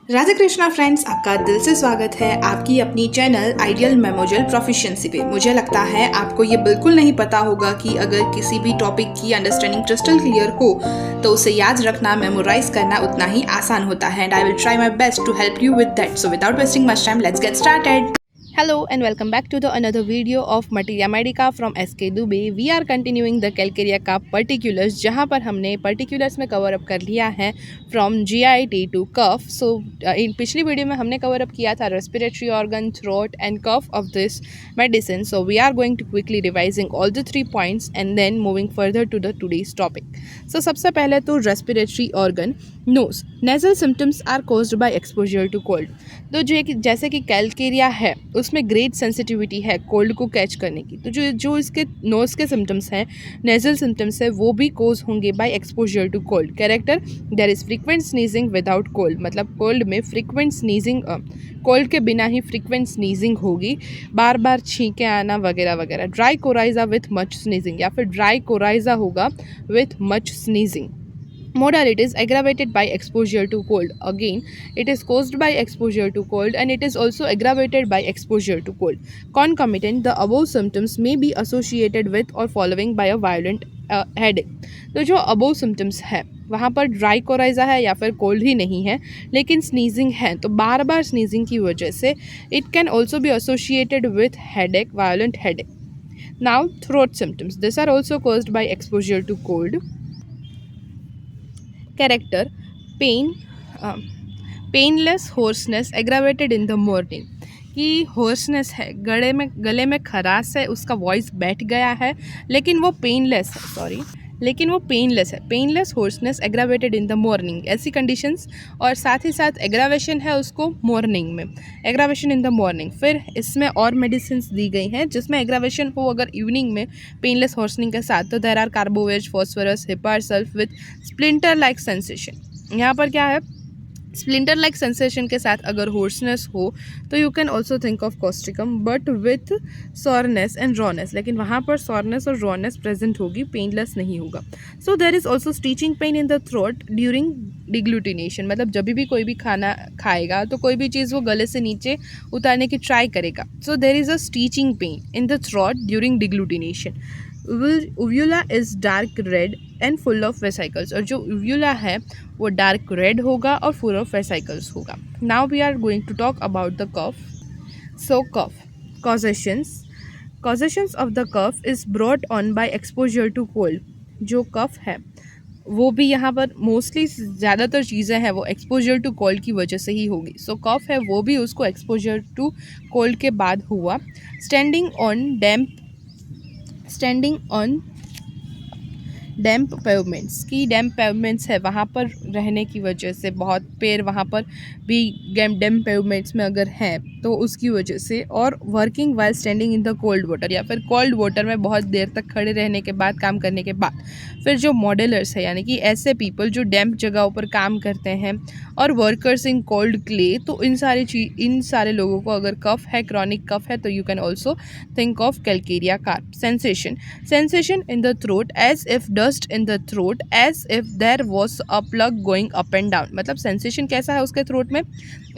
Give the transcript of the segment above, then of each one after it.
Radhe Krishna friends, आपका दिल से स्वागत है आपकी अपनी चैनल आइडियल मेमोरियल प्रोफिशिएंसी पे। मुझे लगता है आपको ये बिल्कुल नहीं पता होगा कि अगर किसी भी टॉपिक की अंडरस्टैंडिंग क्रिस्टल क्लियर हो तो उसे याद रखना, मेमोराइज करना उतना ही आसान होता है। And I will try my best to help you with that. So without wasting much time, let's get started. Hello and welcome back to the another video of Materia Medica from SK Dubey. We are continuing the Calcarea का particulars, जहाँ पर हमने particulars में cover up कर लिया है from GIT to cough. So इन पिछली video में हमने कवर अप किया था respiratory organ, throat and cough of this medicine. So we are going to quickly revising all the 3 points and then moving further to the today's topic. So सबसे पहले तो respiratory organ, nose. Nasal symptoms are caused by exposure to cold. तो जैसे कि Calcarea है उसमें great sensitivity है cold को कैच करने की, तो जो इसके नोज़ के सिम्टम्स हैं, नेजल सिम्टम्स है, वो भी कोज होंगे by exposure to cold. Character, there is frequent sneezing without cold, मतलब कोल्ड में फ्रीक्वेंट स्नीजिंग, कोल्ड के बिना ही फ्रीक्वेंट स्नीजिंग होगी, बार बार छींके आना वगैरह वगैरह। Dry coryza with much sneezing, या फिर ड्राई कोराइजा होगा with much sneezing. Modalities aggravated by exposure to cold. Again, it is caused by exposure to cold and it is also aggravated by exposure to cold. Concomitant, the above symptoms may be associated with or following by a violent headache. तो जो above symptoms है वहाँ पर dry coryza है या फिर cold ही नहीं है लेकिन स्नीजिंग है, तो बार बार स्नीजिंग की वजह से it can also be associated with headache, violent headache. Now, throat symptoms. These are also caused by exposure to cold. Character, pain, painless hoarseness aggravated in the morning, कि hoarseness है, गले में खराश है, उसका वॉइस बैठ गया है लेकिन वो पेनलेस है, painless hoarseness aggravated in the morning, ऐसी कंडीशंस। और साथ ही साथ एग्रावेशन है उसको मॉर्निंग में, एग्रावेशन इन द मॉर्निंग। फिर इसमें और मेडिसिन दी गई हैं जिसमें एग्रावेशन हो अगर इवनिंग में पेनलेस होर्सनिंग के साथ, तो there are carbo veg, phosphorus, hepar sulph with splinter like sensation. यहाँ पर क्या है, स्प्लिंटर लाइक सेंसेशन के साथ अगर होर्सनेस हो तो you can also think of causticum, but with soreness and rawness, लेकिन वहाँ पर सॉरनेस और रॉनेस प्रेजेंट होगी, पेनलेस नहीं होगा। So there is also stitching pain in the throat during deglutition, मतलब जब भी कोई भी खाना खाएगा तो कोई भी चीज़ वो गले से नीचे उतारने की ट्राई करेगा। So there is a stitching pain in the throat during deglutition. uvula is dark red and full of vesicles, और जो uvula है वो डार्क रेड होगा और फुल ऑफ वेसिकल्स होगा। Now we are going to talk about the cough. So cough causations of the cough is brought on by exposure to cold. जो cough है वो भी यहाँ पर मोस्टली ज़्यादातर चीज़ें हैं वो एक्सपोजर टू कोल्ड की वजह से ही होगी। सो कफ है वो भी उसको एक्सपोजर टू कोल्ड के बाद हुआ। स्टैंडिंग ऑन डैम्प पेवमेंट्स, की डैम्प पेवमेंट्स है वहाँ पर रहने की वजह से, बहुत पेड़ वहाँ पर भी डैम्प पेवमेंट्स में अगर है तो उसकी वजह से। और working while standing in the cold water, या फिर कोल्ड वाटर में बहुत देर तक खड़े रहने के बाद, काम करने के बाद। फिर जो मॉडलर्स है, यानी कि ऐसे पीपल जो डैम्प जगहों पर काम करते हैं, और वर्कर्स इन कोल्ड क्ले, तो इन सारे लोगों को अगर कफ है, क्रॉनिक कफ है, तो you can also think of calcarea carb. Sensation in the throat as if dust in the throat, as if there was a plug going up and down, मतलब sensation कैसा है उसके थ्रोट में,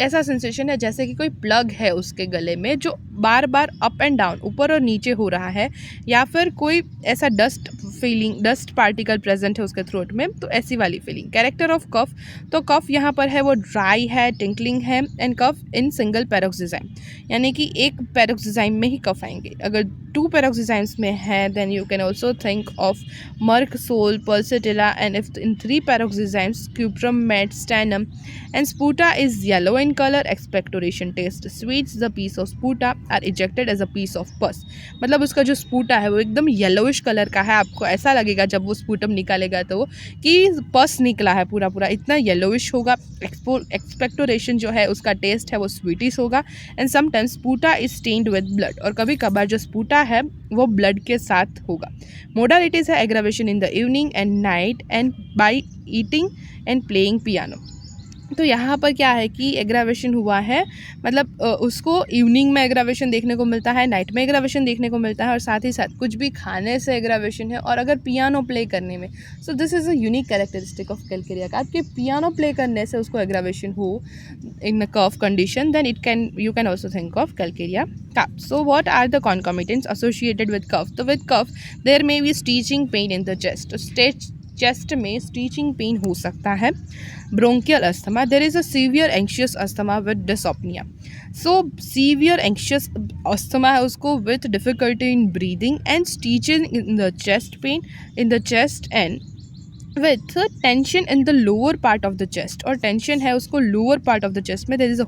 ऐसा sensation है जैसे कि कोई प्लग है उसके गले में जो बार बार अप एंड डाउन, ऊपर और नीचे हो रहा है, या फिर कोई ऐसा डस्ट पार्टिकल प्रेजेंट है उसके थ्रोट में, तो ऐसी वाली फीलिंग। कैरेक्टर ऑफ कफ, तो कफ यहाँ पर है वो ड्राई है, टिंकलिंग है, एंड कफ इन सिंगल पैरोक्सिजाइम, यानी कि एक पैरोक्सिजाइम में ही कफ आएंगे। अगर 2 पैरोक्सिजाइम्स में है then you can also think of merc, sol, pulsatilla, and if in 3 paroxysms, cuprum, met, stannum, and sputa is yellow in colour. Expectoration taste, sweets the piece of sputa are ejected as a piece of pus, मतलब उसका जो स्पूटा है वो एकदम yellowish colour का है, आपको ऐसा लगेगा जब वो स्पूटम निकालेगा तो कि पस निकला है पूरा, इतना येलोइश होगा। एक्सपेक्टोरेशन जो है उसका टेस्ट है वो स्वीटिश होगा। And sometimes sputa is stained with blood, और कभी कभार जो स्पूटा है वो ब्लड के साथ होगा। मोडालिटीज है aggravation in the evening and night and by eating and playing piano. तो यहाँ पर क्या है कि एग्रावेशन हुआ है, मतलब उसको इवनिंग में एग्रावेशन देखने को मिलता है, नाइट में एग्रावेशन देखने को मिलता है, और साथ ही साथ कुछ भी खाने से एग्रावेशन है, और अगर पियानो प्ले करने में, so this is a unique characteristic of calcarea carb कि पियानो प्ले करने से उसको एग्रावेशन हो in a curve condition, then you can also think of calcarea carb. So what are the concomitants associated with cough? तो with cough there may be stitching pain in the chest. Chest में stitching pain हो सकता है. bronchial asthma, there is a severe anxious asthma with dysapnea. So severe anxious asthma है उसको with difficulty in breathing and stitching in the chest pain in the chest and with tension in the lower part of the chest. और tension है उसको lower part of the chest में. there is a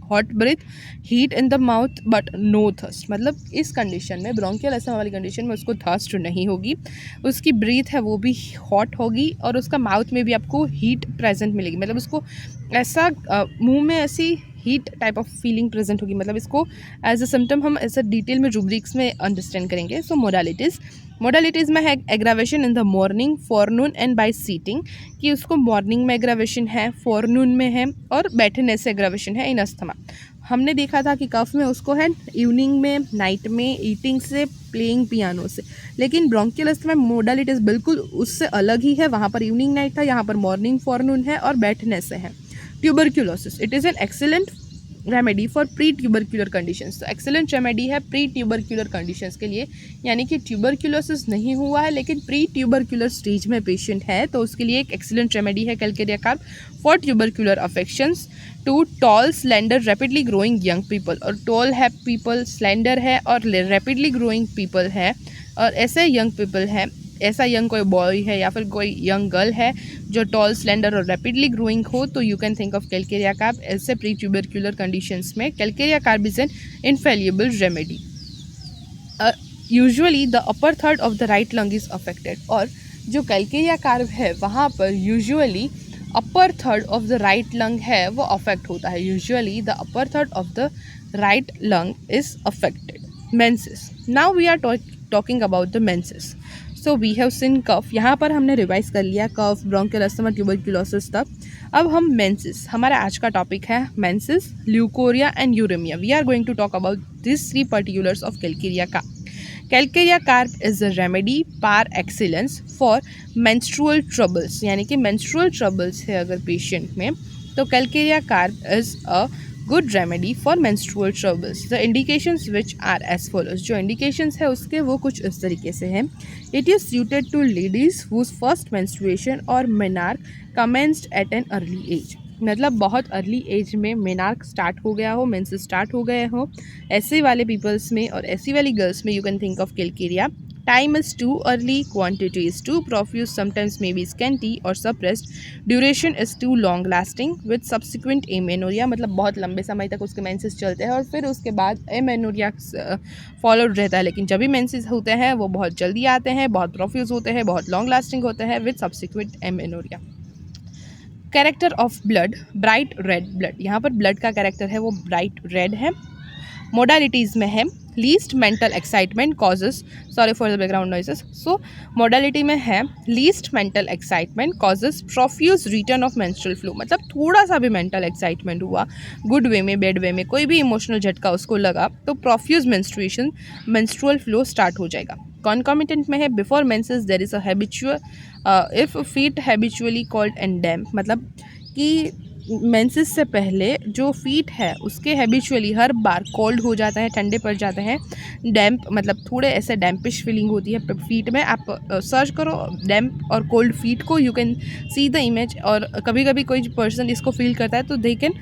hot breath, heat in the mouth but no thirst. मतलब इस condition में, bronchial asthma वाली condition में, उसको थर्स्ट नहीं होगी, उसकी ब्रीथ है वो भी हॉट होगी, और उसका माउथ में भी आपको हीट प्रेजेंट मिलेगी. मतलब उसको ऐसा मुंह में ऐसी heat type of feeling present होगी. मतलब इसको एज अ सिम्टम हम ऐसा डिटेल में रूब्रिक्स में अंडरस्टैंड करेंगे. सो मोडालिटीज़ में है aggravation in the morning, forenoon and by sitting, कि उसको मॉर्निंग में एग्रावेशन है, फॉरनून में है, और बैठने से एग्रावेशन है इन अस्थमा. हमने देखा था कि कफ में उसको है इवनिंग में, नाइट में, ईटिंग से, प्लेइंग पियानो से. लेकिन ब्रोंकियल अस्थमा में मोडालिटीज़ बिल्कुल उससे अलग ही है. वहाँ पर इवनिंग नाइट था, यहाँ पर मॉर्निंग फॉरनून है, और बैठने से है. Tuberculosis, it is an excellent remedy for pre tubercular conditions. तो एक्सेलेंट रेमेडी है प्री ट्यूबरक्यूलर कंडीशंस के लिए, यानी कि ट्यूबरक्यूलोसिस नहीं हुआ है लेकिन प्री ट्यूबरक्यूलर स्टेज में पेशेंट है, तो उसके लिए एक एक्सेलेंट रेमेडी है calcarea carb for tubercular affections. To tall slender rapidly growing young people, और टॉल है पीपल, स्लेंडर है और रैपिडली ग्रोइंग पीपल है, और ऐसे यंग पीपल है, ऐसा यंग कोई बॉय है या फिर कोई यंग गर्ल है जो टॉल, स्लेंडर और रैपिडली ग्रोइंग हो, तो you can think of calcarea carb. ऐसे प्री ट्यूबरक्यूलर कंडीशंस में calcarea carb is an infallible remedy. Usually the upper third of the right lung is affected, और जो calcarea carb है वहाँ पर usually upper third of the right lung है वो affect होता है. Usually the upper third of the right lung is affected. Menses, now we are talking about the menses. So we have seen cough, यहाँ पर हमने revise कर लिया कफ, bronchial asthma, tuberculosis तक. अब हम मेंसेस, हमारा आज का टॉपिक है menses, leucorrhoea and uraemia. We are going to talk about this 3 particulars of calcarea carb. Calcarea carb is a remedy par excellence for menstrual troubles, यानी कि मेंस्ट्रुअल ट्रबल्स है अगर पेशेंट में, तो calcarea carb is a good remedy for menstrual troubles. The indications which are as follows, जो indications है उसके वो कुछ इस तरीके से हैं. It is suited to ladies whose first menstruation और menarche commenced at an early age. मतलब बहुत अर्ली एज में मेनार्क स्टार्ट हो गया हो, मेंसेस स्टार्ट हो गए हो, ऐसे वाले पीपल्स में और ऐसी वाली गर्ल्स में you can think of Calcarea. Time is too early, quantity is too profuse, sometimes may be scanty or suppressed, duration is too long lasting with subsequent amenorrhea. मतलब बहुत लंबे समय तक उसके मेंसेस चलते हैं और फिर उसके बाद एमेनोरिया फॉलोड रहता है. लेकिन जब भी मेंसेस होते हैं वो बहुत जल्दी आते हैं, बहुत प्रोफ्यूज होते हैं, बहुत लॉन्ग लास्टिंग होते हैं with subsequent amenorrhoea. Character of blood, bright red blood. यहाँ पर ब्लड का कैरेक्टर है वो ब्राइट रेड है. मोडालिटीज़ में है least mental excitement causes, sorry for the background noises. So modality में है least mental excitement causes profuse return of menstrual flow. मतलब थोड़ा सा भी मेंटल एक्साइटमेंट हुआ, गुड वे में, बैड वे में, कोई भी इमोशनल झटका उसको लगा, तो profuse menstruation, menstrual flow start हो जाएगा. कॉन्कॉमिटेंट में है before menses there is a habitual if feet habitually cold and damp. मतलब कि मेंसेस से पहले जो फीट है उसके हैबिचुअली हर बार कोल्ड हो जाता है, ठंडे पड़ जाते हैं. डैम्प मतलब थोड़े ऐसे डैम्पिश फीलिंग होती है फीट में. आप सर्च करो डैम्प और कोल्ड फीट को, you can see the image. और कभी कभी कोई पर्सन इसको फील करता है तो दे कैन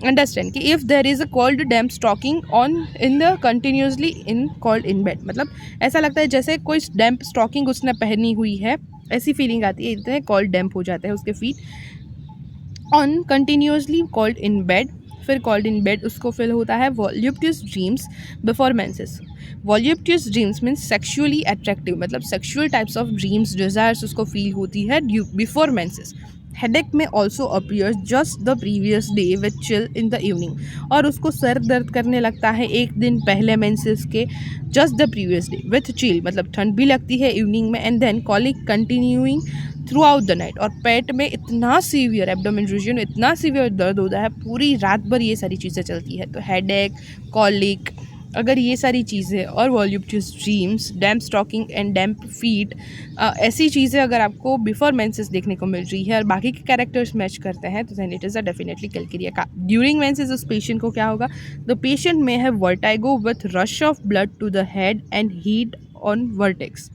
अंडरस्टैंड कि if there is a cold damp stocking on in the continuously in cold in bed. मतलब ऐसा लगता है जैसे कोई डैम्प स्टॉकिंग उसने पहनी हुई है, ऐसी फीलिंग आती है. इतने कोल्ड डैम्प हो जाते हैं उसके feet on continuously cold in bed. फिर कोल्ड इन बेड उसको फील होता है voluptuous dreams before menses. Voluptuous dreams means sexually attractive, मतलब sexual types of dreams, desires उसको फील होती है बिफोर मेंसेस. हेडेक में also appears just the previous day with chill in the evening. और उसको सर दर्द करने लगता है एक दिन पहले मेंसेस के, just the previous day with chill मतलब ठंड भी लगती है इवनिंग में. And then colic continuing throughout the night, और पेट में इतना सीवियर एब्डोमेन रीजन में इतना सीवियर दर्द होता है, पूरी रात भर ये सारी चीज़ें चलती है। तो हेडेक, कॉलिक, अगर ये सारी चीज़ें और voluptuous dreams, damp stocking and damp feet, ऐसी चीज़ें अगर आपको बिफोर मेंसेस देखने को मिल रही है और बाकी के कैरेक्टर्स मैच करते हैं, तो then it is a definitely calcarea का। ड्यूरिंग मेंसेस उस पेशेंट को क्या होगा? द पेशेंट में have vertigo with rush of blood to the head and heat on vertex.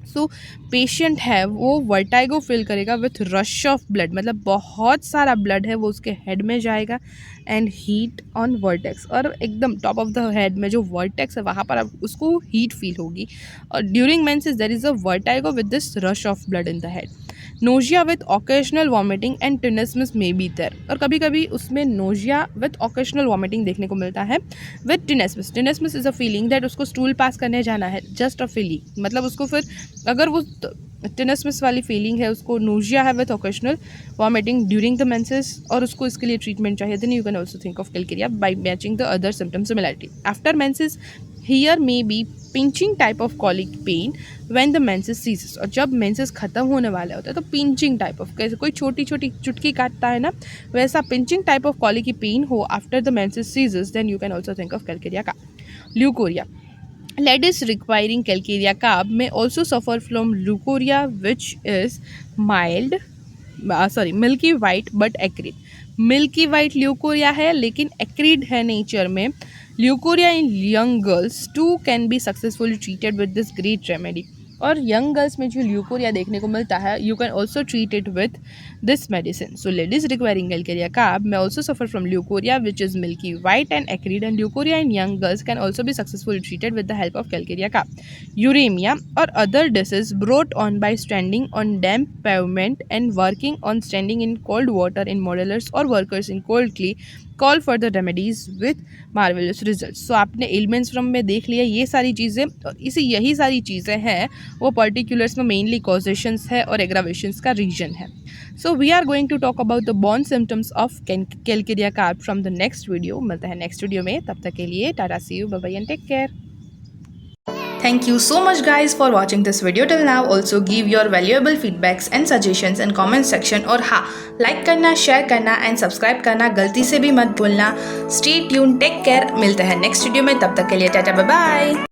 So patient है वो वर्टाइगो फील करेगा विथ रश ऑफ ब्लड, मतलब बहुत सारा ब्लड है वो उसके हेड में जाएगा, एंड हीट ऑन वर्टेक्स, और एकदम टॉप ऑफ द हेड में जो वर्टेक्स है वहाँ पर अब उसको हीट फील होगी। और during menses there is a vertigo with this rush of blood in the head. Nausea with occasional vomiting and tenesmus may be there, और कभी कभी उसमें नोजिया विथ ऑकेशनल वॉमिटिंग देखने को मिलता है with tenesmus. Tenesmus is a feeling that उसको stool pass करने जाना है, जस्ट अ फीलिंग, मतलब उसको फिर अगर वो टिनेस्मस वाली फीलिंग है, उसको नोजिया है with occasional vomiting during the menses, और उसको इसके लिए ट्रीटमेंट चाहिए, then you can also think of calcarea by matching the other symptom similarity. After menses here may be pinching type of colic pain when the menses ceases, और जब menses खत्म होने वाले होता है तो पिंचिंग टाइप ऑफ, कैसे कोई छोटी छोटी चुटकी काटता है ना, वैसा पिंचिंग टाइप ऑफ कॉलिक की पेन हो after the menses ceases, then you can also think of calcarea का। Leucorrhoea, ladies requiring calcarea carb may also suffer from leukorrhea, which is mild, milky white but acrid. Milky white leucorrhoea है लेकिन acrid है nature में। Leucorrhoea in young girls too can be successfully treated with this great remedy, और young girls में जो leucorrhoea देखने को मिलता है, you can also treat it with this medicine. So ladies requiring calcarea carb may also suffer from leukorrhea, which is milky white and acrid, and leukorrhea in young girls can also be successfully treated with the help of calcarea carb. Uremia or other disease brought on by standing on damp pavement and working on standing in cold water in modelers or workers in cold clay call for the remedies with marvellous result. So आपने elements from में देख लिया ये सारी चीज़ें, और इसी यही सारी चीज़ें हैं वो पर्टिकुलर्स में मेनली कॉजेशंस है और एग्रावेशंस का रीजन है। So we are going to talk about the bone symptoms of calcarea carb from the next video. मिलता है नेक्स्ट वीडियो में, तब तक के लिए टाटा, see you, bye bye and take care. Thank you so much guys for watching this video till now. Also give your valuable feedbacks and suggestions in comment section, और हाँ, like करना, share करना and subscribe करना गलती से भी मत भूलना। Stay tuned, take care, मिलते हैं नेक्स्ट वीडियो में, तब तक के लिए टाटा बाय बाय।